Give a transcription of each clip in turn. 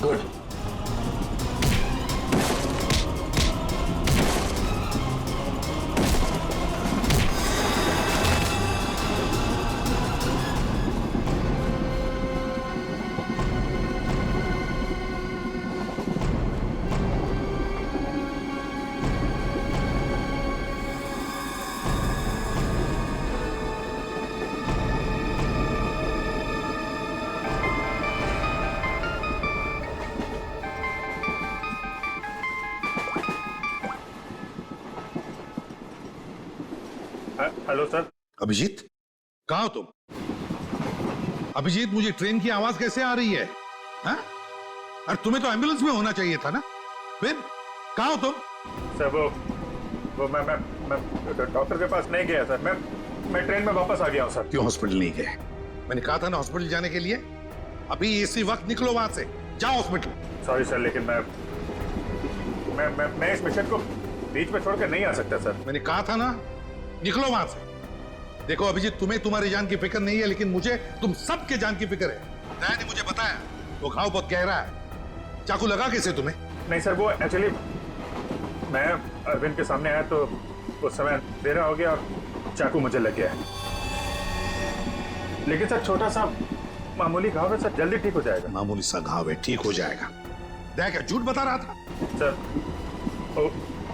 Good. Hello sir. Abhijit, कहाँ हो तुम? अभिजीत, मुझे ट्रेन की आवाज कैसे आ रही है? हाँ? अरे तुम्हें तो एम्बुलेंस में होना चाहिए था ना। फिर कहाँ हो तुम? सर वो मैं डॉक्टर के पास नहीं गया सर। मैं ट्रेन में वापस आ गया हूँ सर। क्यों हॉस्पिटल नहीं गए? मैंने कहा था ना हॉस्पिटल जाने के लिए। अभी इसी वक्त निकलो वहां से, जाओ हॉस्पिटल। सॉरी सर, लेकिन मैं इस मिशन को बीच में छोड़कर नहीं आ सकता सर। मैंने कहा था ना, निकलो वहां से। देखो अभिजीत, तुम्हें तुम्हारी जान की फिक्र नहीं है, लेकिन मुझे तुम सबके जान की फिक्र है। दया ने मुझे बताया वो घाव बहुत गहरा है। चाकू लगा कैसे तुम्हें? नहीं सर, वो एक्चुअली मैं अरविंद के सामने आया तो उस समय अंधेरा हो गया और चाकू मुझे लग गया है। लेकिन सर छोटा सा मामूली घाव है सर, जल्दी ठीक हो जाएगा। मामूली सा घाव है, ठीक हो जाएगा। दया क्या झूठ बता रहा था? सर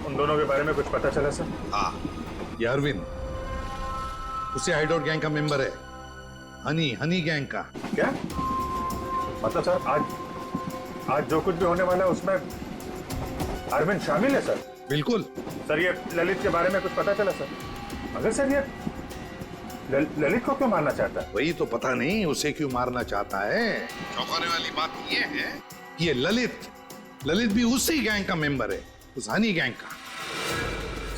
उन दोनों के बारे में कुछ पता चला सर? हाँ, ये अरविंद उसे हाइडआउट गैंग का मेंबर है। हनी गैंग का। क्या मतलब सर? आज जो कुछ भी होने वाला है उसमें अरविंद शामिल है सर? बिल्कुल। सर ये ललित के बारे में कुछ पता चला सर? अगर सर ये ललित को क्यों मारना चाहता है? वही तो पता नहीं उसे क्यों मारना चाहता है। चौंकाने वाली बात ये है कि ये ललित भी उसी गैंग का मेंबर है, उस हनी गैंग का।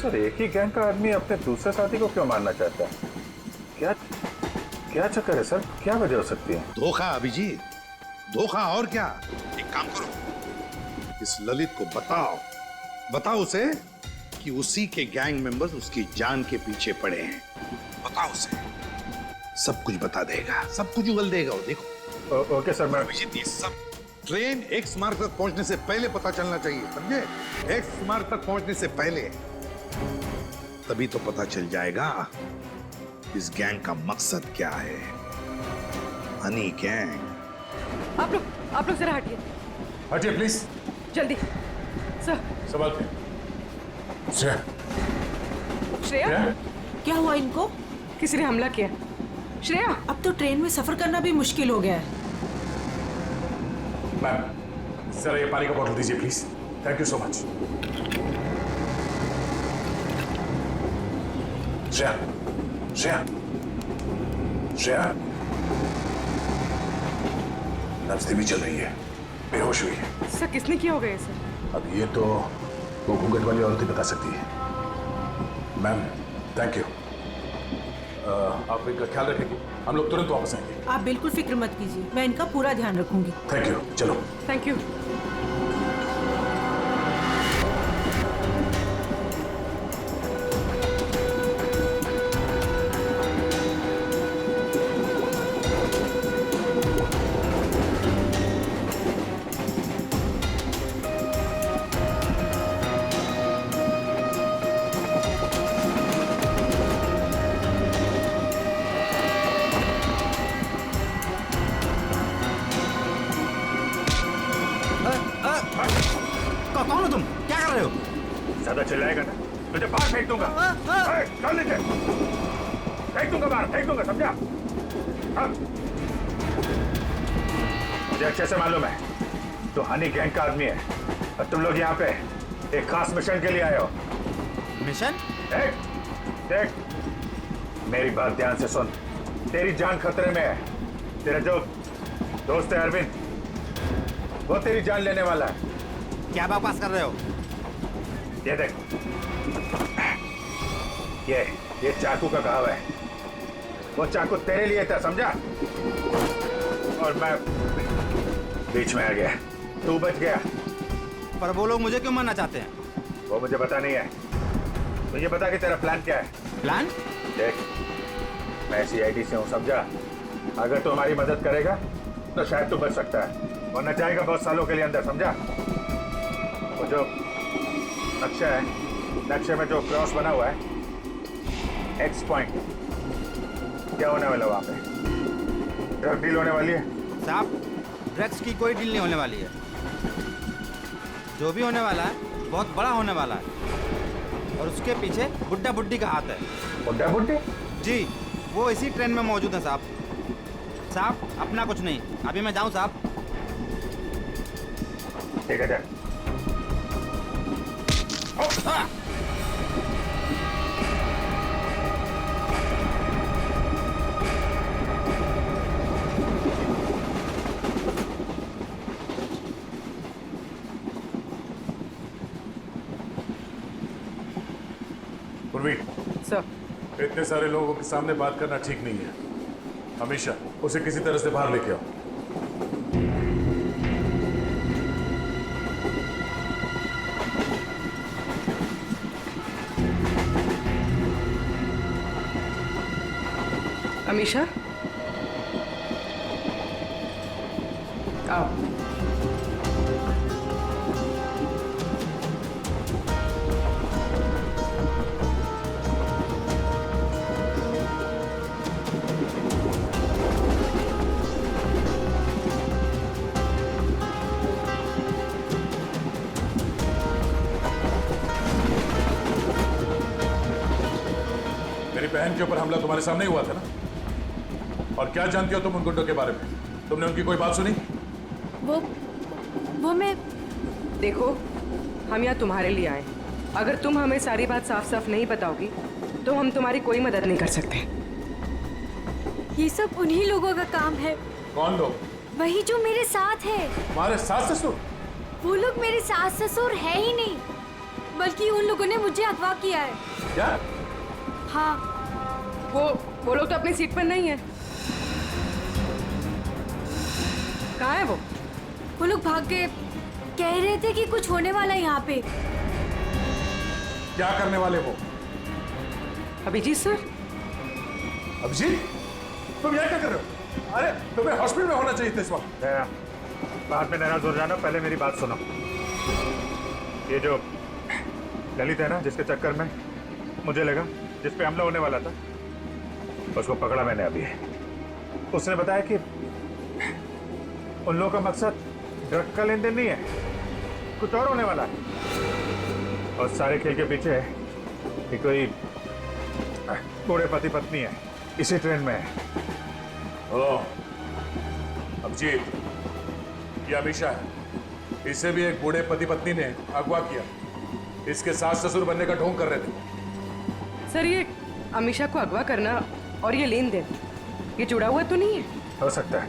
सर एक ही गैंग का आदमी अपने दूसरे साथी को क्यों मारना चाहता है? क्या चक्कर है सर? क्या वजह हो सकती है? धोखा अभिजीत, धोखा। और क्या? एक काम करो, इस ललित को बताओ उसे कि उसी के गैंग मेंबर्स उसकी जान के पीछे पड़े हैं। बताओ उसे, सब कुछ बता देगा, सब कुछ उगल देगा वो। देखो। Okay sir. मैं अभिजीत, ये सब ट्रेन एक्स मार्ग तक पहुंचने से पहले पता चलना चाहिए, समझे? एक्स मार्ग तक पहुंचने से पहले, तभी तो पता चल जाएगा इस गैंग का मकसद क्या है। हनी गैंग। आप लोग जरा हटिए प्लीज। जल्दी। सर। सवाल पे। श्रेया, क्या हुआ इनको? किसी ने हमला किया। श्रेया, अब तो ट्रेन में सफर करना भी मुश्किल हो गया है। मैम जरा ये पानी का बोतल दीजिए please. Thank you so much. Shreya नब्ज धीमी चल रही है, बेहोश हुई है। सर किसने किया होगा ये सर? अब ये तो वो घूंघट वाली औरत ही बता सकती है। Ma'am thank you. आप इनका ख्याल रखेंगे, हम लोग तुरंत वापस आएंगे। आप बिल्कुल फिक्र मत कीजिए, मैं इनका पूरा ध्यान रखूंगी। Thank you. चलो। Thank you. कौन हो तुम? क्या कर रहे हो? ज्यादा चिल्लाएगा ना तुझे बाहर फेंक दूंगा। चल नीचे, फेंक दूंगा बाहर, फेंक दूंगा, समझा? हाँ। मुझे अच्छे से मालूम है तो हनी गैंग का आदमी है और तुम लोग यहाँ पे एक खास मिशन के लिए आए हो। मिशन? देख मेरी बात ध्यान से सुन। तेरी जान खतरे में है। तेरा जो दोस्त है अरविंद, वो तेरी जान लेने वाला है। क्या बकवास कर रहे हो? ये देख, ये चाकू का घाव है। वो चाकू तेरे लिए था, समझा? और मैं बीच में आ गया, तू बच गया। पर वो लोग मुझे क्यों मारना चाहते हैं? वो मुझे पता नहीं है। मुझे बता कि तेरा प्लान क्या है। प्लान? देख मैं CID से हूँ, समझा? अगर तू हमारी मदद करेगा तो शायद तू बच सकता है, वरना जाएगा बहुत सालों के लिए अंदर, समझा? वो जो नक्शा है, नक्शे में जो क्रॉस बना हुआ है, एक्स पॉइंट, क्या होने वाला वहां पे? ड्रग डील होने वाली है? साहब, ड्रग्स की कोई डील नहीं होने वाली है। जो भी होने वाला है बहुत बड़ा होने वाला है, और उसके पीछे बुड्ढा बुड्ढी का हाथ है। बुड्ढा बुड्ढी? जी, वो इसी ट्रेन में मौजूद है साहब। साहब, अपना कुछ नहीं, अभी मैं जाऊं साहब? ठीक है, जा। पूर्वी, सर इतने सारे लोगों के सामने बात करना ठीक नहीं है। हमेशा उसे किसी तरह से बाहर लेके आओ। अमीशा, आओ। मेरी बहन के ऊपर हमला तुम्हारे सामने ही हुआ था ना? और क्या जानती हो तुम उन गुंडों के बारे में? तुमने उनकी कोई बात सुनी? वो मैं देखो, हम यहाँ तुम्हारे लिए आए। अगर तुम हमें सारी बात साफ साफ नहीं बताओगी तो हम तुम्हारी कोई मदद नहीं कर सकते। ये सब उन्हीं लोगों का काम है, कौन लोग? वही जो मेरे साथ है। तुम्हारे सास ससुर? वो लोग मेरे सास ससुर है ही नहीं, बल्कि उन लोगों ने मुझे अगवा किया है। क्या? हाँ, वो लोग तो अपनी सीट पर नहीं है। कहाँ है वो? वो लोग भाग गए। कह रहे थे कि कुछ होने वाला है यहाँ पे। क्या करने वाले वो? अभिजीत सर? अभिजीत, तुम यहाँ क्या कर रहे हो? अरे तुम्हें हॉस्पिटल में होना चाहिए था इस वक्त। बाद में नाराज हो जाना, पहले मेरी बात सुनो। ये जो ललित है ना, जिसके चक्कर में मुझे लगा जिस पे हमला होने वाला था, उसको पकड़ा मैंने अभी। उसने बताया कि उन लोगों का मकसद ड्रग का लेन देन नहीं है, कुछ और होने वाला है। और सारे खेल के पीछे है कि कोई बूढ़े पति पत्नी है, इसी ट्रेन में है। ओह, अभिजीत, ये अमीशा है। इसे भी एक बूढ़े पति पत्नी ने अगवा किया। इसके सास ससुर बनने का ढोंग कर रहे थे। सर, ये अमीशा को अगवा करना और ये लेन देन, ये जुड़ा हुआ तो नहीं है? हो सकता है।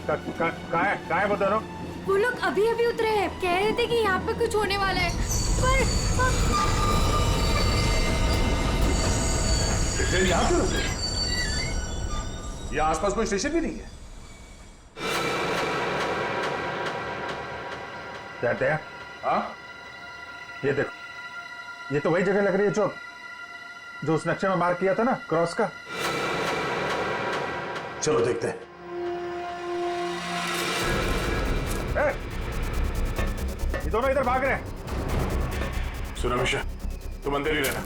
कहाँ है वो दोनों? वो लोग अभी अभी उतरे हैं। कह रहे थे कि यहाँ पे कुछ होने वाला है, पर ट्रेन यहाँ क्यों रुकी? यहाँ आसपास कोई स्टेशन भी नहीं है। जाते हैं। हाँ? ये देखो, ये तो वही जगह लग रही है जो उस नक्शे में मार्क किया था ना, क्रॉस का। चलो देखते हैं। ये दोनों इधर भाग रहे हैं। सुनो अमीशा, तुम अंदर ही रहना।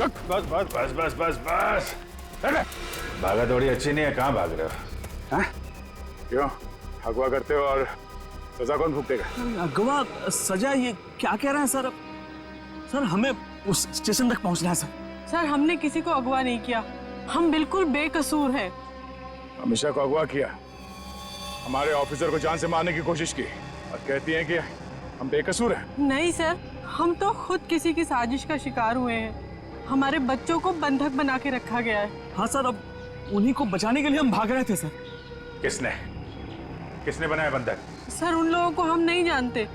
बस बस बस बस बस बस। भागा दौड़ी अच्छी नहीं है, कहाँ भाग रहे हो? हाँ? क्यों अगवा करते हो और सजा कौन भुगतेगा? अगवा सजा, ये क्या कह रहे हैं सर? सर, हमें उस स्टेशन तक पहुंचना है सर। सर, हमने किसी को अगवा नहीं किया, हम बिल्कुल बेकसूर हैं। अमीशा को अगवा किया, हमारे ऑफिसर को जान से मारने की कोशिश की, और कहती हैं कि हम बेकसूर हैं। नहीं सर, हम तो खुद किसी की साजिश का शिकार हुए हैं। हमारे बच्चों को बंधक बना के रखा गया है। हाँ सर, अब उन्हीं को बचाने के लिए हम भाग रहे थे सर। किसने बनाया बंधक? सर, उन लोगों को हम नहीं जानते।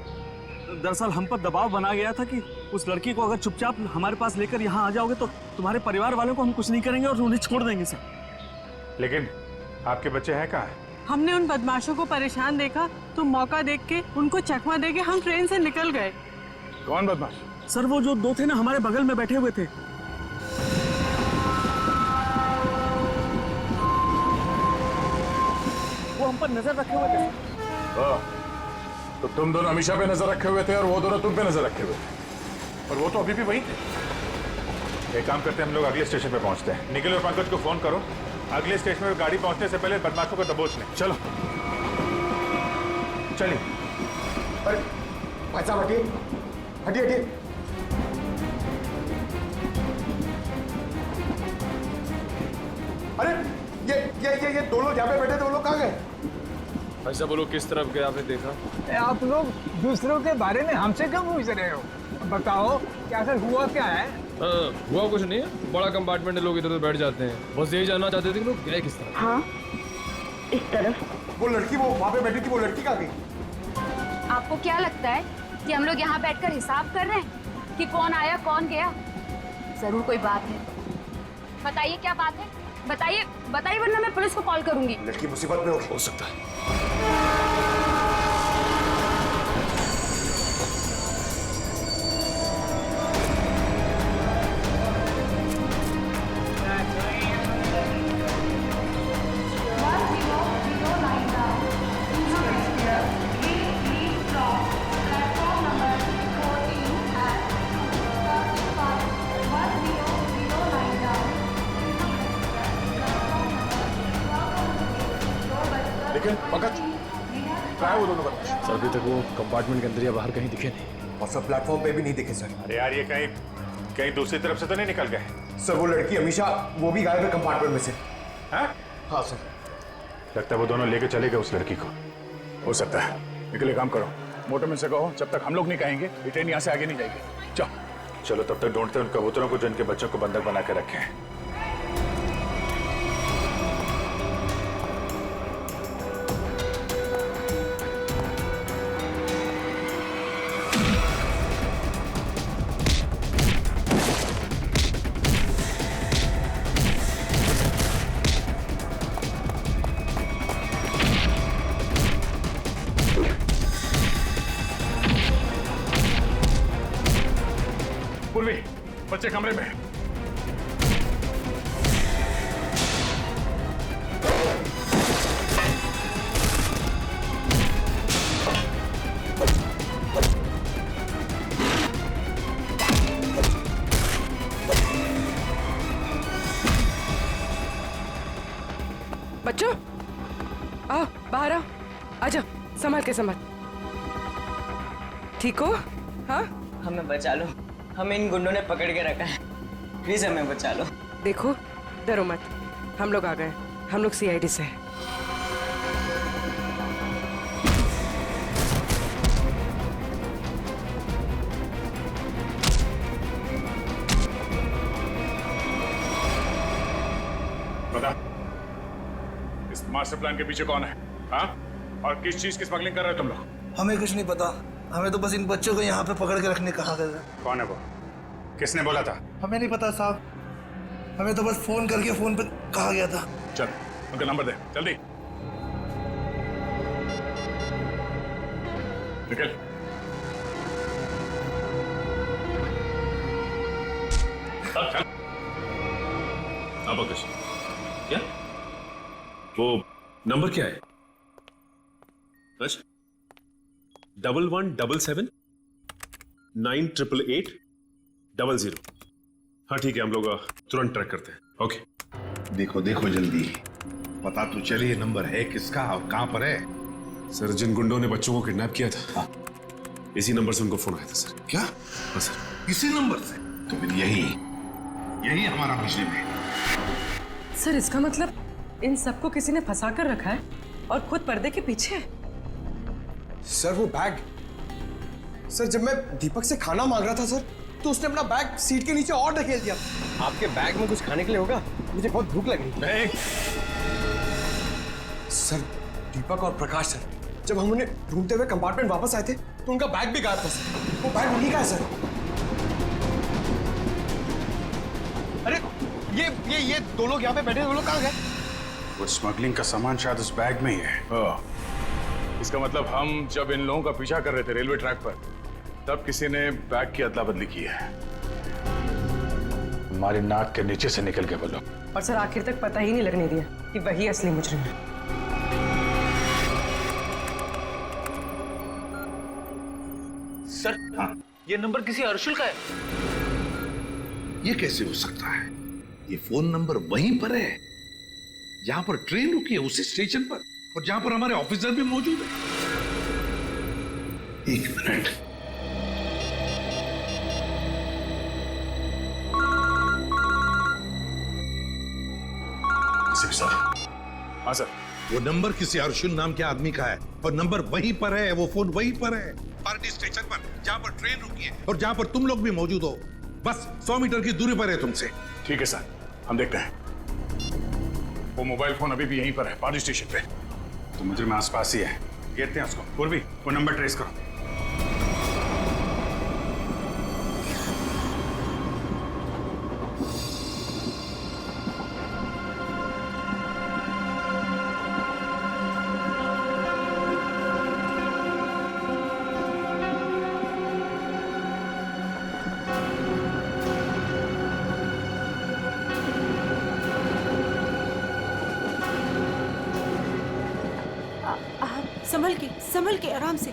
दरअसल हम पर दबाव बना गया था कि उस लड़की को अगर चुपचाप हमारे पास लेकर यहाँ आ जाओगे तो तुम्हारे परिवार वालों को हम कुछ नहीं करेंगे और उन्हें छोड़ देंगे सर। लेकिन आपके बच्चे हैं कहाँ? हमने उन बदमाशों को परेशान देखा तो मौका देख के उनको चकमा देके हम ट्रेन से निकल गए। कौन बदमाश? सर, वो जो दो थे ना, हमारे बगल में बैठे हुए थे। वो हम पर नजर रखे हुए थे। तो तुम दोनों हमेशा पे नजर रखे हुए थे और वो दोनों तुम पे नजर रखे हुए थे, और वो तो अभी भी वही थे। एक काम करते हैं, हम लोग अगले स्टेशन पे पहुंचते हैं। निखिल और पंकज को फोन करो, अगले स्टेशन पे गाड़ी पहुंचने से पहले बदमाशों को दबोच लें। चलो चलिए। अरे भाई साहब हटिए हटिए हटिए। अरे ये दो लोग यहाँ पे बैठे थे, वो लोग कहाँ गए? भाई साहब वो लोग किस तरफ गए आपने देखा? आप लोग दूसरों के बारे में हमसे क्यों पूछ रहे हो? बताओ क्या सर हुआ क्या है? हुआ कुछ नहीं है, बड़ा कंपार्टमेंट है, लोग इधर उधर बैठ जाते हैं। बस यही जानना चाहते थे कि लोग गए किस तरफ। हाँ, इस तरफ। वो लड़की वो वहाँ पे बैठी थी, वो लड़की कहाँ गई? आपको क्या लगता है कि हम लोग यहाँ बैठकर हिसाब कर रहे हैं कि कौन आया कौन गया? जरूर कोई बात है। बताइए क्या बात है, बताइए बताइए, वरना मैं पुलिस को कॉल करूंगी। लड़की मुसीबत में हो सकता है। लेकिन पंकज क्या है वो दोनों बदमाश? सर अभी तक वो कंपार्टमेंट के अंदर या बाहर कहीं दिखे नहीं। और सब प्लेटफॉर्म पे भी नहीं दिखे सर। अरे यार, ये कहीं कहीं दूसरी तरफ से तो नहीं निकल गए? सर वो लड़की हमेशा वो भी गायब है कंपार्टमेंट में से। हाँ हाँ सर। लगता है वो दोनों लेके चले गए उस लड़की को। हो सकता है। निकले काम करो, मोटरमैन से कहो जब तक हम लोग नहीं कहेंगे ये ट्रेन यहाँ से आगे नहीं जाएगी। चलो तब तक ढूंढते हैं उन कबूतरों को जो इनके बच्चों को बंधक बना के रखे हैं। पूर्वी, बच्चे कमरे में। बच्चों आओ बाहर आओ, आजा, संभाल के संभाल। ठीक हो? हाँ हमें बचा लो, हमें इन गुंडों ने पकड़ के रखा है, प्लीज हमें बचा लो। देखो डरो मत, हम लोग आ गए, हम लोग सीआईडी से हैं। बता, इस मास्टर प्लान के पीछे कौन है? हाँ? और किस चीज की स्मगलिंग कर रहे हो तुम लोग? हमें कुछ नहीं पता, हमें तो बस इन बच्चों को यहाँ पे पकड़ के रखने कहा गया। कौन है वो? किसने बोला था? हमें नहीं पता साहब, हमें तो बस फोन करके फोन पे कहा गया था। चल उनका नंबर दे जल्दी। निकल। हाँ पंकज, क्या वो नंबर क्या है? 1177988800। हाँ ठीक है, हम लोग तुरंत ट्रैक करते हैं। ओके। देखो देखो जल्दी, पता तो चले ये नंबर है किसका और कहां पर है। सर जिन गुंडों ने बच्चों को किडनैप किया था, इसी नंबर से उनको फोन आया था सर। क्या? हाँ सर। इसी नंबर से? तो फिर यही हमारा मिशन है। सर इसका मतलब इन सबको किसी ने फंसा कर रखा है और खुद पर्दे के पीछे है। सर वो बैग, सर जब मैं दीपक से खाना मांग रहा था सर, तो उसने अपना बैग सीट के नीचे और ढकेल दिया। आपके बैग में कुछ खाने के लिए होगा? मुझे बहुत भूख लगी। सर दीपक और प्रकाश सर, जब हम उन्हें ढूंढते हुए कंपार्टमेंट वापस आए थे तो उनका बैग भी गायब था सर। वो बैग उन्हीं का है सर। अरे ये दो लोग यहाँ पे बैठे, वो लोग कहाँ गए? वो स्मगलिंग का सामान शायद उस बैग में ही है। इसका मतलब हम जब इन लोगों का पीछा कर रहे थे रेलवे ट्रैक पर, तब किसी ने बैग की अदला बदली की है। हमारी नाक के नीचे से निकल के बोलो। और सर आखिर तक पता ही नहीं लगने दिया कि वही असली मुजरिम है। सर हाँ, ये नंबर किसी अर्शुल का है। ये कैसे हो सकता है? ये फोन नंबर वहीं पर है जहां पर ट्रेन रुकी है, उसी स्टेशन पर, और जहां पर हमारे ऑफिसर भी मौजूद है। एक मिनट। सर। हाँ सर। वो नंबर किसी अर्जुन नाम के आदमी का है और नंबर वहीं पर है, वो फोन वहीं पर है, पार्टी स्टेशन पर, जहां पर ट्रेन रुकी है और जहां पर तुम लोग भी मौजूद हो। बस 100 मीटर की दूरी पर है तुमसे। ठीक है सर, हम देखते हैं। वो मोबाइल फोन अभी भी यहीं पर है, पार्टी स्टेशन पे। तो मुझे आसपास ही है, घेरते हैं उसको। पूर्वी, वो नंबर ट्रेस करो। संभल के आराम से।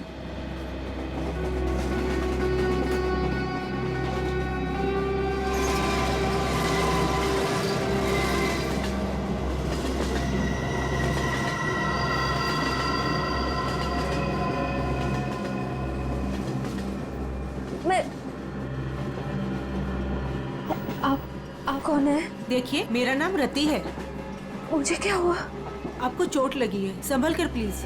आप कौन है? देखिए, मेरा नाम रति है। मुझे क्या हुआ? आपको चोट लगी है, संभल कर प्लीज।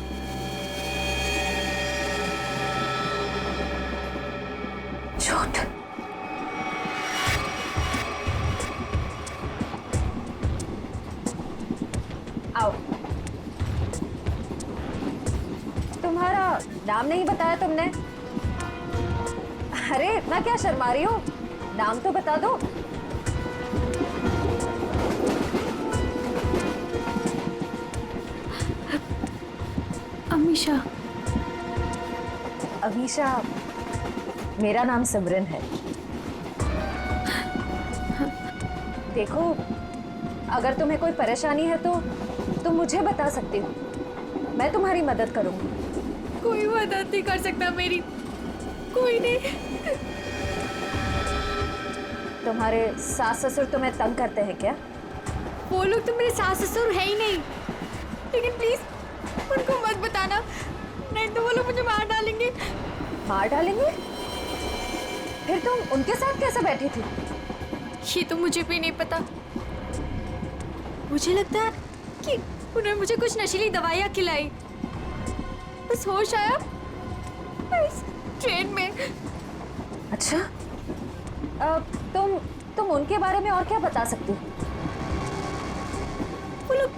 चोट? आओ। तुम्हारा नाम नहीं बताया तुमने? अरे मैं क्या शर्मा रही हूँ, नाम तो बता दो। अमीशा। अमीशा, मेरा नाम सिमरन है। देखो, अगर तुम्हें कोई परेशानी है तो तुम मुझे बता सकती हो, मैं तुम्हारी मदद करूंगी। कोई मदद नहीं कर सकता मेरी, कोई नहीं। तुम्हारे सास ससुर तुम्हें तंग करते हैं क्या? वो लोग तो मेरे सास ससुर है ही नहीं, लेकिन प्लीज उनको मत बताना, नहीं तो वो लोग मुझे मार डालेंगे। मार डालेंगे? फिर तुम उनके साथ कैसे बैठी थी? ये तो मुझे भी नहीं पता। मुझे लगता है कि उन्होंने मुझे कुछ नशीली दवाइयाँ खिलाई, बस होश आया इस ट्रेन में। अच्छा, तुम उनके बारे में और क्या बता सकती हो? वो लोग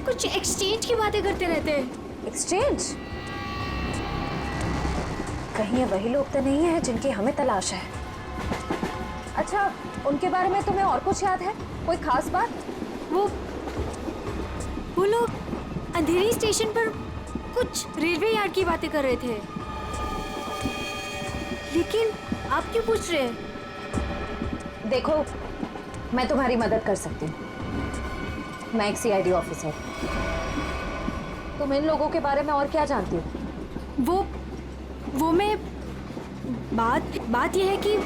कुछ एक्सचेंज की बातें करते रहते हैं। एक्सचेंज? कहीं ये वही लोग तो नहीं है जिनकी हमें तलाश है? अच्छा, उनके बारे में तुम्हें और कुछ याद है? कोई खास बात? वो लोग अंधेरी स्टेशन पर कुछ रेलवे यार्ड की बातें कर रहे थे, लेकिन आप क्यों पूछ रहे हैं? देखो, मैं तुम्हारी मदद कर सकती हूँ। मैं एक सीआईडी ऑफिसर। तुम इन लोगों के बारे में और क्या जानती हो? वो मैं बात यह है कि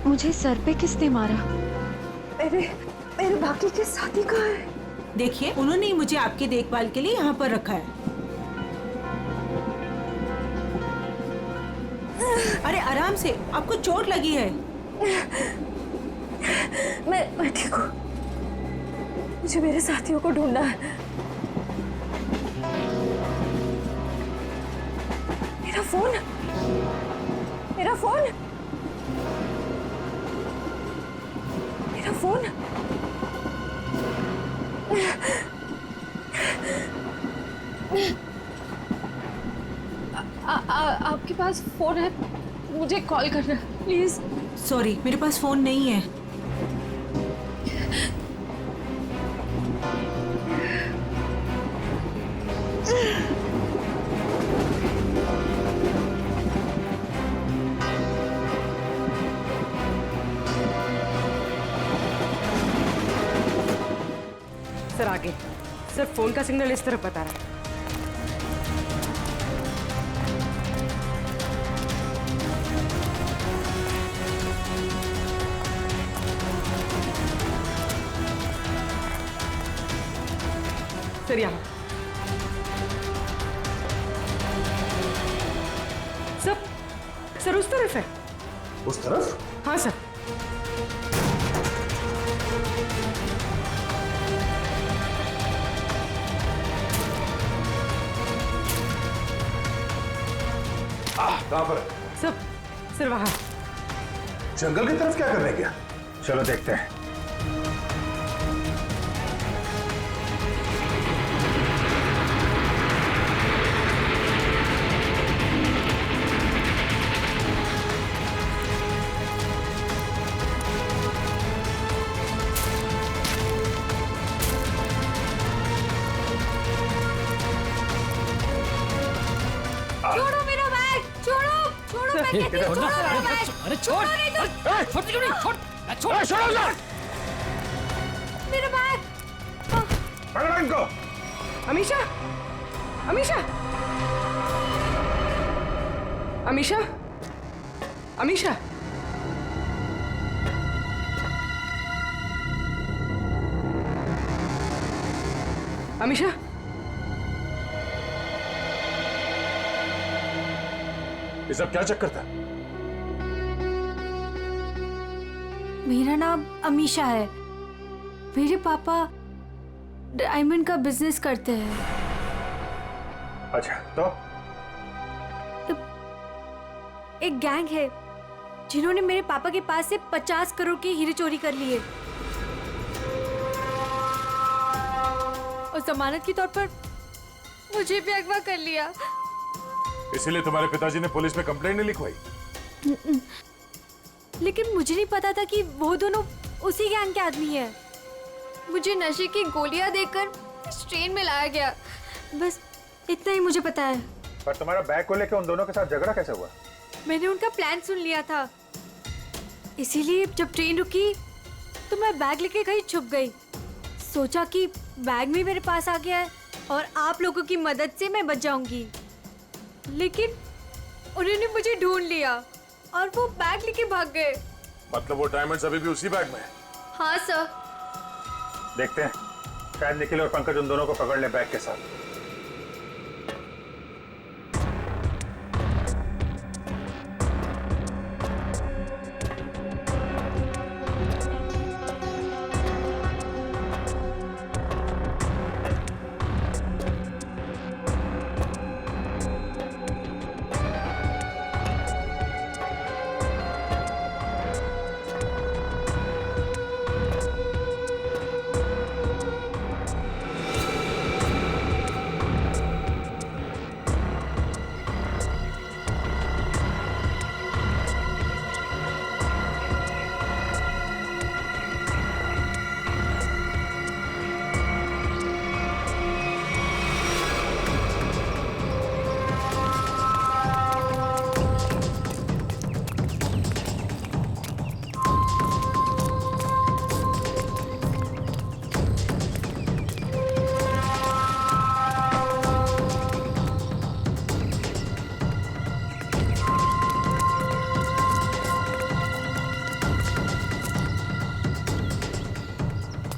मुझे सर पे किसने मारा? मेरे बाकी के साथी कहाँ हैं? देखिए, उन्होंने ही मुझे आपकी देखभाल के लिए यहाँ पर रखा है। अरे आराम से, आपको चोट लगी है। मैं ठीक हूँ। मुझे मेरे साथियों को ढूंढना है। मेरा फोन, मेरा फोन, मेरा फोन। आपके पास फोन है? मुझे कॉल करना प्लीज। सॉरी, मेरे पास फोन नहीं है। सर आगे। सर फोन का सिग्नल इस तरफ बता रहा है। सर यहाँ। सर उस तरफ है। उस तरफ? हाँ सर। कहाँ पर? सर वहाँ। जंगल की तरफ क्या करने गया? चलो देखते हैं। छोड़ो मेरा बैग, छोड़ो छोड़ो, मैं कहती हूँ, छोड़ो मेरा बैग। अरे छोड़, नहीं तो छोड़ क्यों नहीं, छोड़, छोड़, छोड़ो मेरा बैग। पकड़ो इनको। अमीशा, अमीशा, अमीशा, अमीशा। अमीशा, ये सब क्या चक्कर था? मेरा नाम अमीशा है। मेरे पापा डायमंड का बिजनेस करते हैं। अच्छा तो एक गैंग है जिन्होंने मेरे पापा के पास से 50 करोड़ के हीरे चोरी कर लिए और जमानत के तौर पर मुझे भी अगवा कर लिया। इसीलिए तुम्हारे पिताजी ने पुलिस में कंप्लेंट नहीं लिखवाई? लेकिन मुझे नहीं पता था कि वो दोनों उसी गैंग के आदमी हैं। मुझे नशे की गोलियां देकर इस ट्रेन में लाया गया, बस इतना ही मुझे पता है। पर तुम्हारा बैग को लेकर उन दोनों के साथ झगड़ा कैसे हुआ? मैंने उनका प्लान सुन लिया था, इसीलिए जब ट्रेन रुकी तो मैं बैग लेके कहीं छुप गई। सोचा कि बैग भी मेरे पास आ गया है और आप लोगों की मदद से मैं बच जाऊंगी, लेकिन उन्होंने मुझे ढूंढ लिया और वो बैग लेके भाग गए। मतलब वो डायमंड्स अभी भी उसी बैग में है? हाँ सर। देखते हैं, शायद निखिल और पंकज उन दोनों को पकड़ ले बैग के साथ।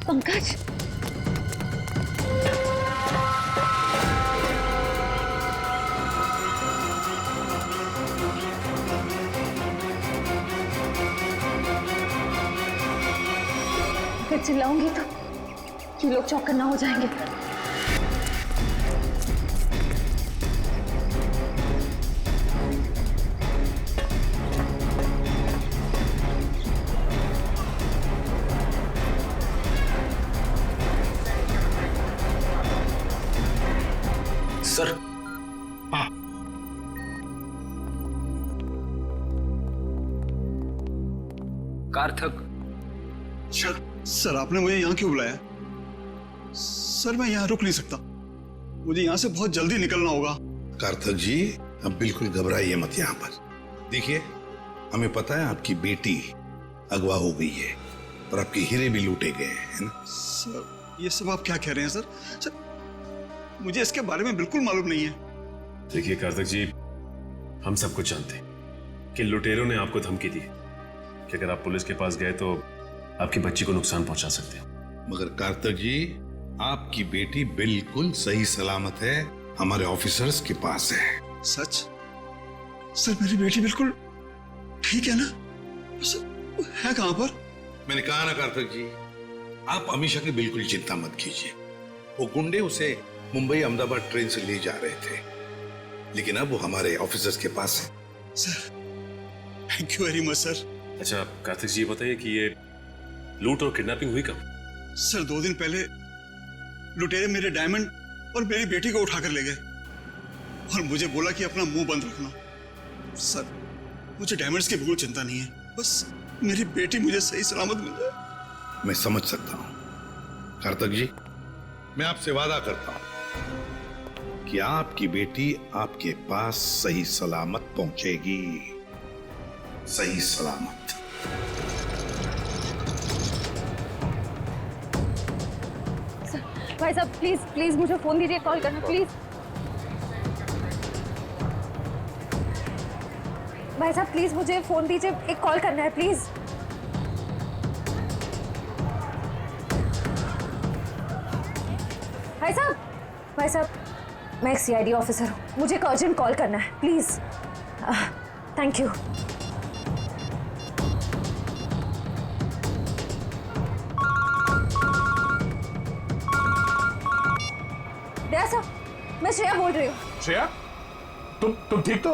पंकज, अगर चिल्लाऊंगी तो ये लोग चौकन्ना ना हो जाएंगे। सर, हाँ, कार्थक। सर आपने मुझे यहाँ क्यों बुलाया? सर मैं यहाँ रुक नहीं सकता, मुझे यहाँ से बहुत जल्दी निकलना होगा। कार्थक जी, अब बिल्कुल घबराइए मत यहाँ पर। देखिए, हमें पता है आपकी बेटी अगवा हो गई है और आपके हीरे भी लूटे गए हैं, है ना? सर ये सब आप क्या कह रहे हैं सर? सर मुझे इसके बारे में बिल्कुल मालूम नहीं है। देखिए कार्थक जी, हम सब कुछ जानते हैं कि लुटेरों ने आपको धमकी दी कि अगर आप पुलिस के पास गए तो आपकी बच्ची को नुकसान पहुंचा सकते हैं। मगर कार्थक जी, आपकी बेटी बिल्कुल सही सलामत है, हमारे ऑफिसर्स के पास है। सच? सर मेरी बेटी बिल्कुल ठीक है ना? सर है कहां पर? मैंने कहा ना कार्तिक जी, आप अमीषा की बिल्कुल चिंता मत कीजिए। वो गुंडे उसे मुंबई अहमदाबाद ट्रेन से ले जा रहे थे, लेकिन अब वो हमारे ऑफिसर्स के पास है। Sir thank you very much sir. अच्छा कार्तिक जी, बताइए कि ये लूट और किडनैपिंग हुई कब? सर 2 दिन पहले लुटेरे मेरे डायमंड और मेरी बेटी को उठाकर ले गए और मुझे बोला कि अपना मुंह बंद रखना। सर मुझे डायमंड्स की बिल्कुल चिंता नहीं है, बस मेरी बेटी मुझे सही सलामत मिल जाए। मैं समझ सकता हूं कार्तिक जी, मैं आपसे वादा करता हूं कि आपकी बेटी आपके पास सही सलामत पहुंचेगी, सही सलामत। भाई साहब प्लीज प्लीज मुझे फोन दीजिए, कॉल करना प्लीज। भाई साहब प्लीज मुझे फोन दीजिए, एक कॉल करना है प्लीज। भाई साहब मैं एक सीआईडी ऑफिसर हूँ, मुझे एक अर्जेंट कॉल करना है प्लीज। Thank you. सर मैं श्रेया बोल रही हूँ। श्रेया, तुम ठीक तो?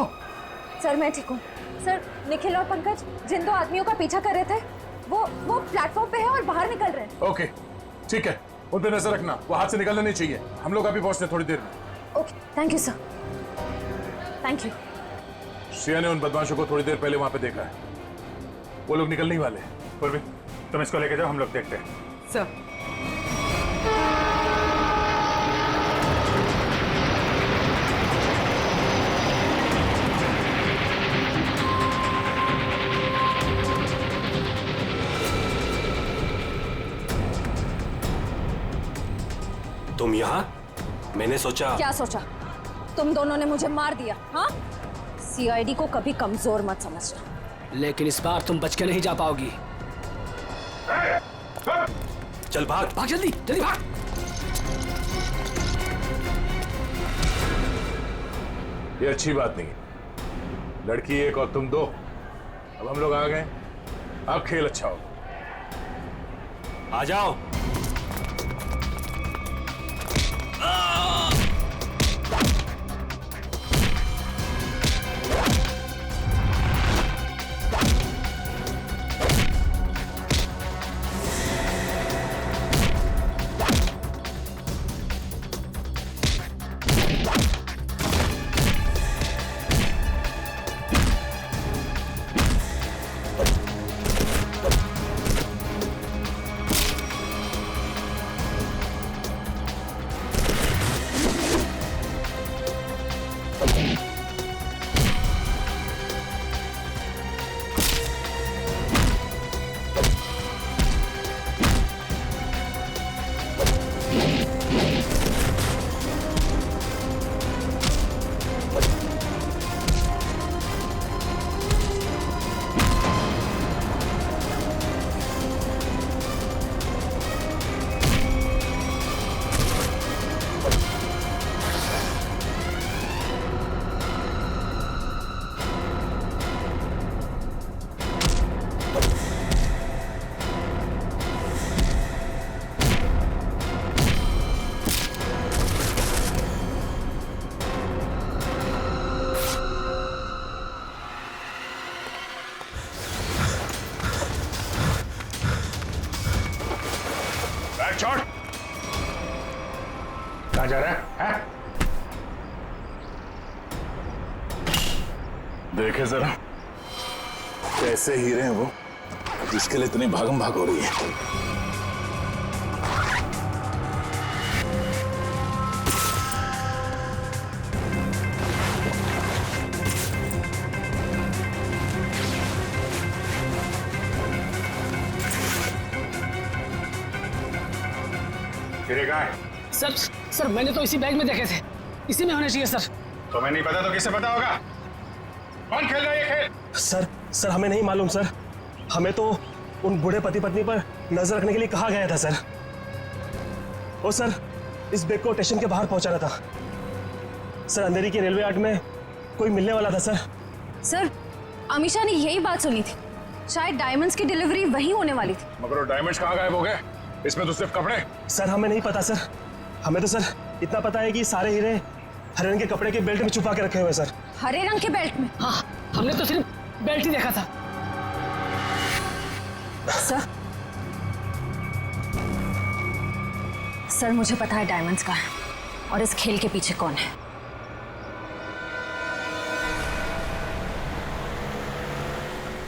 सर मैं ठीक हूँ सर। निखिल और पंकज जिन 2 आदमियों का पीछा कर रहे थे वो प्लेटफॉर्म पे है और बाहर निकल रहे हैं। ओके ठीक है, उन पे नजर रखना, वो हाथ से निकलना नहीं चाहिए। हम लोग अभी पहुंचते हैं थोड़ी देर में। Okay thank you sir, thank you. Shreya ने उन बदमाशों को थोड़ी देर पहले वहां पे देखा है, वो लोग निकलने ही वाले हैं। पूर्वी तुम इसको लेके जाओ, हम लोग देखते हैं। सर तुम यहाँ? मैंने सोचा। क्या सोचा? तुम दोनों ने मुझे मार दिया। हाँ, सीआईडी को कभी कमजोर मत समझना। लेकिन इस बार तुम बच के नहीं जा पाओगी। चल भाग भाग, जल्दी जल्दी भाग। ये अच्छी बात नहीं, लड़की एक और तुम 2। अब हम लोग आ गए, अब खेल अच्छा हो। आ जाओ। छोड़। कहाँ जा रहा है? देखे जरा कैसे हीरे हैं वो, जिसके लिए इतनी भागम भाग हो रही है। सर मैंने तो इसी बैग में देखे थे, इसी में होने चाहिए सर। तुम्हें नहीं पता तो किसे पता होगा? कौन खेल रहा है ये खेल? सर हमें नहीं मालूम सर, हमें तो उन बूढ़े पति पत्नी पर नजर रखने के लिए कहा गया था सर। ओ सर, इस बैग को स्टेशन के बाहर पहुंचाना था सर। अंधेरी के रेलवे यार्ड में कोई मिलने वाला था सर। सर, अमीशा ने यही बात सुनी थी, शायद डायमंड्स की डिलीवरी वहीं होने वाली थी। मगर वो डायमंड्स कहाँ गायब हो गए? इसमें तो सिर्फ कपड़े। सर हमें नहीं पता सर, हमें तो सर इतना पता है कि सारे हीरे हरे रंग के कपड़े के बेल्ट में छुपा के रखे हुए सर। हरे रंग के बेल्ट में? हाँ, हमने तो सिर्फ बेल्ट ही देखा था। सर मुझे पता है डायमंड्स का है और इस खेल के पीछे कौन है।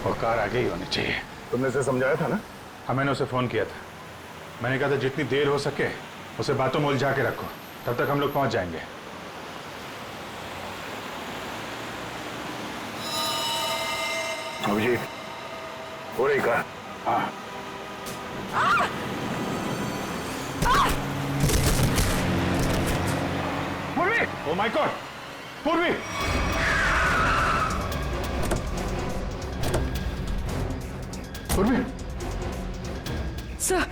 वो कार आगे ही होनी चाहिए। तुमने उसे समझाया था ना? हाँ, मैंने उसे फोन किया था। मैंने कहा था जितनी देर हो सके उसे बातों में उलझा के रखो, तब तक हम लोग पहुंच जाएंगे। अभिजीत, हो रही कार? हाँ। पूर्वी! Oh my God! पूर्वी! पूर्वी! सर,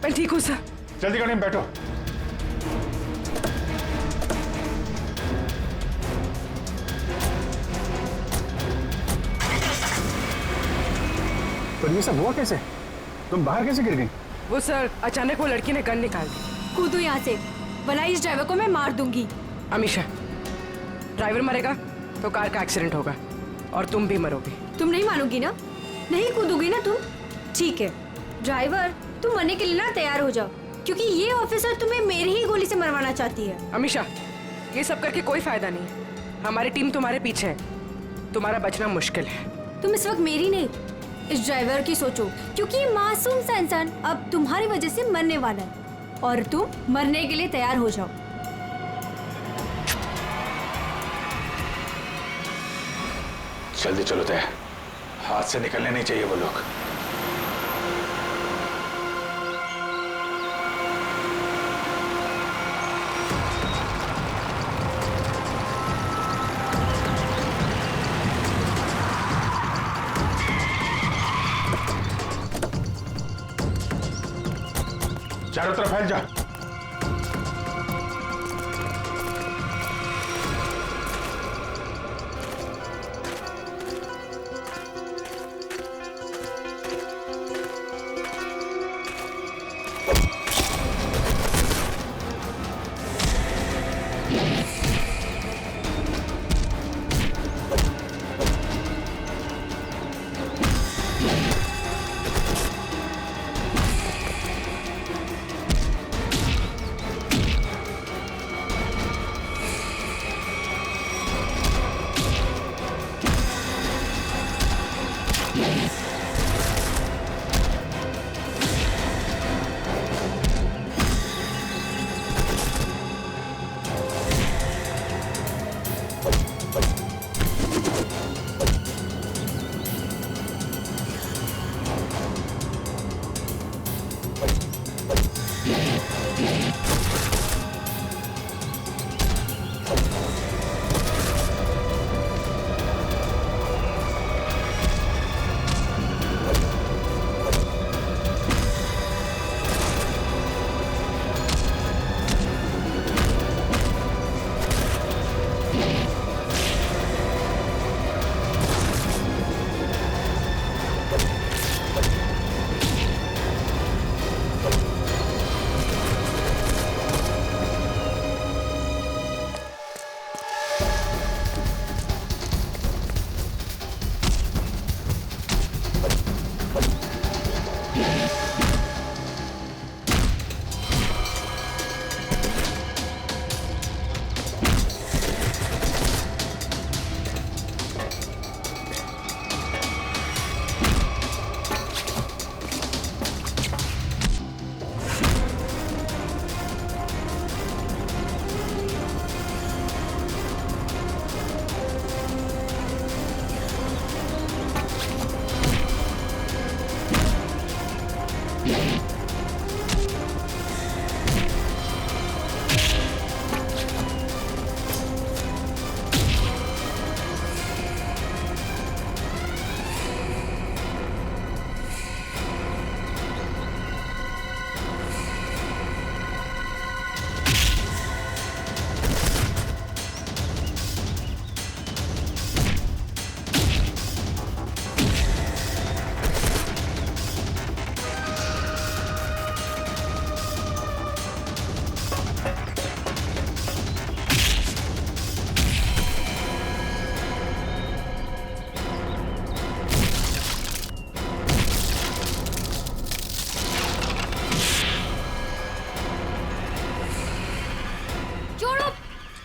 मैं ठीक हूँ सर। जल्दी गाड़ी में बैठो। पूर्वी सब हुआ कैसे? तुम बाहर कैसे गिर गई? वो सर, अचानक वो लड़की ने गन निकाल दी। कूदो यहाँ से, वरना इस ड्राइवर को मैं मार दूंगी। अमीशा, ड्राइवर मरेगा तो कार का एक्सीडेंट होगा और तुम भी मरोगे। तुम नहीं मानोगी ना? नहीं कूदोगी ना तुम? ठीक है ड्राइवर, तुम मरने के लिए ना तैयार हो जाओ, क्योंकि ये ऑफिसर तुम्हें मेरी ही गोली से मरवाना चाहती है। अमीशा, ये सब करके कोई फायदा नहीं। हमारी टीम तुम्हारे पीछे है, तुम्हारा बचना मुश्किल है। तुम इस वक्त मेरी नहीं, इस ड्राइवर की सोचो, क्योंकि ये मासूम सा इंसान अब तुम्हारी वजह से मरने वाला है और तुम मरने के लिए तैयार हो जाओ। जल्दी चलो तय, हाथ से निकलने नहीं चाहिए वो लोग। चारों तरफ फैल जा।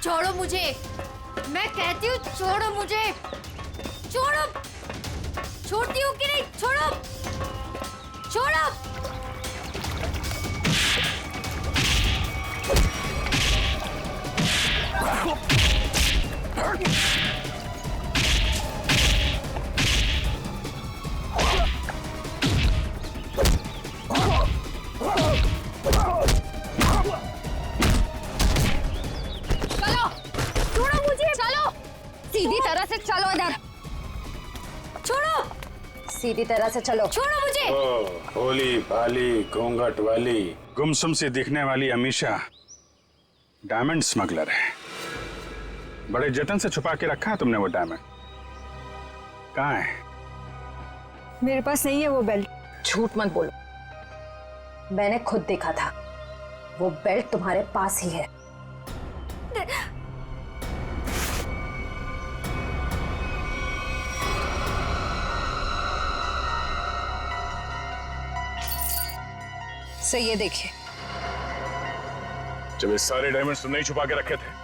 छोड़ो मुझे, मैं कहती हूँ छोड़ो मुझे, छोड़ो। छोड़ती हूँ कि नहीं? छोड़ो, छोड़ो। चलो, छोड़ो मुझे, चलो। सीधी तरह से चलो इधर। छोड़ो, सीधी तरह से चलो। छोड़ो मुझे। भोली भाली घूंघट वाली गुमसुम सी दिखने वाली अमीशा डायमंड स्मगलर है। बड़े जतन से छुपा के रखा है तुमने वो डायमंड। कहाँ है? मेरे पास नहीं है वो बेल्ट। झूठ मत बोलो, मैंने खुद देखा था। वो बेल्ट तुम्हारे पास ही है। सो ये देखिए। जब ये सारे डायमंड्स तुमने ही छुपा के रखे थे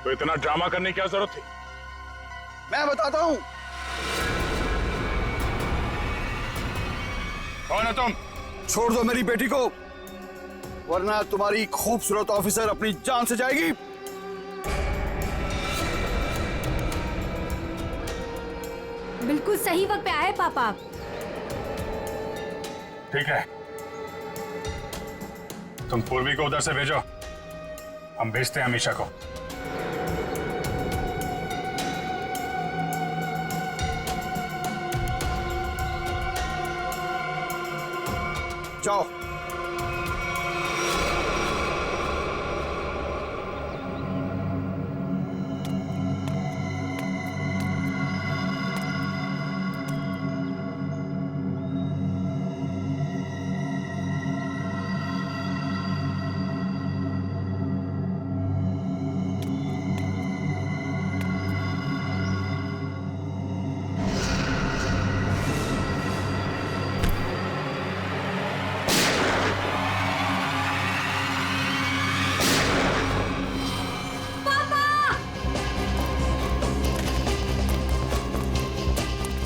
तो इतना ड्रामा करने की क्या जरूरत थी? मैं बताता हूँ। कौन है तुम? छोड़ दो मेरी बेटी को, वरना तुम्हारी खूबसूरत ऑफिसर अपनी जान से जाएगी। बिल्कुल सही वक्त पे आए पापा। ठीक है, तुम पूर्वी को उधर से भेजो, हम भेजते हैं अमीशा को। जाओ।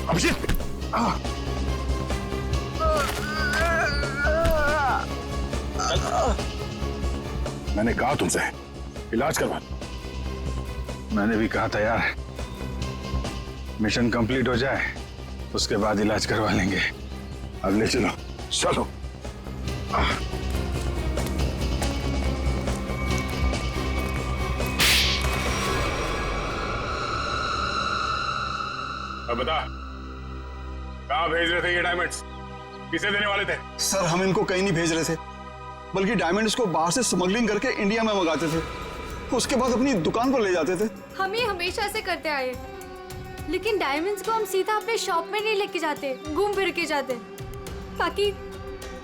अभिजीत, मैंने कहा तुमसे इलाज करवा। मैंने भी कहा था यार, मिशन कंप्लीट हो जाए उसके बाद इलाज करवा लेंगे। अब ले चलो, चलो। अब बता, कहाँ भेज रहे थे ये डायमंड्स? किसे देने वाले थे? सर हम इनको कहीं नहीं भेज रहे थे, बल्कि डायमंड्स को बाहर से स्मगलिंग करके इंडिया में मंगाते थे, उसके बाद अपनी दुकान पर ले जाते थे। हम ये हमेशा से करते आए, लेकिन डायमंड्स को हम सीधा अपने शॉप में नहीं लेके जाते, घूम फिर के जाते, ताकि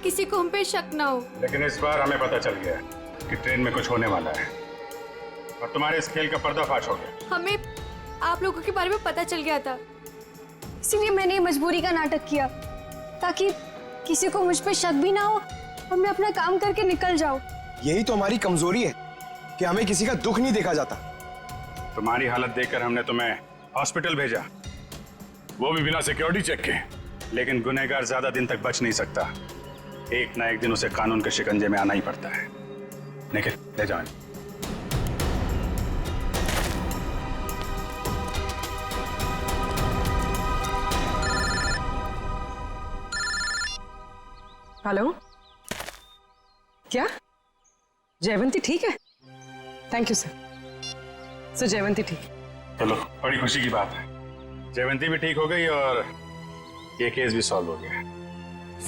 किसी को हम पे शक ना हो। लेकिन इस बार हमें पता चल गया कि ट्रेन में कुछ होने वाला है और तुम्हारे इस खेल का पर्दाफाश हो गया। हमें आप लोगों के बारे में पता चल गया था, इसीलिए मैंने मजबूरी का नाटक किया, ताकि किसी को मुझ पे शक भी ना हो और मैं अपना काम करके निकल जाऊं। यही तो हमारी कमजोरी है कि हमें किसी का दुख नहीं देखा जाता। तुम्हारी हालत देखकर हमने तुम्हें हॉस्पिटल भेजा, वो भी बिना सिक्योरिटी चेक के। लेकिन गुनहगार ज्यादा दिन तक बच नहीं सकता, एक ना एक दिन उसे कानून के शिकंजे में आना ही पड़ता है। निखिल, ले जाओ। हेलो, क्या जयवंती ठीक है? Thank you sir. Sir Jayvanti ठीक है। चलो, बड़ी खुशी की बात है, जयवंती भी ठीक हो गई और ये केस भी सॉल्व हो गया।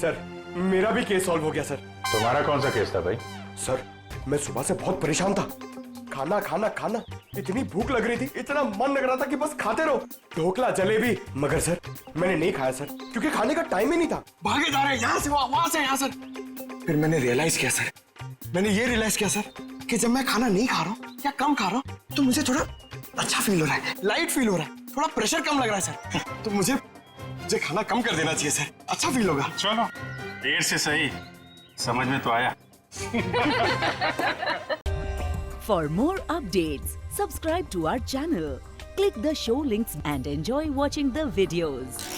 सर मेरा भी केस सॉल्व हो गया सर। तुम्हारा कौन सा केस था भाई? सर मैं सुबह से बहुत परेशान था, खाना खाना खाना, इतनी भूख लग रही थी, इतना मन लग रहा था कि बस खाते रहो, ढोकला जलेबी, मगर सर मैंने नहीं खाया सर, क्योंकि खाने का टाइम ही नहीं था। भागे जा रहे यहाँ से वहां से यहाँ सर। फिर मैंने रियलाइज किया सर, मैंने ये रियलाइज किया सर कि जब मैं खाना नहीं खा रहा हूँ या कम खा रहा हूँ तो मुझे थोड़ा अच्छा फील हो रहा है, लाइट फील हो रहा है, थोड़ा प्रेशर कम लग रहा है सर। तो मुझे खाना कम कर देना चाहिए सर, अच्छा फील होगा। चलो, देर से सही, समझ में तो आया। For more updates, subscribe to our channel, click the show links and enjoy watching the videos.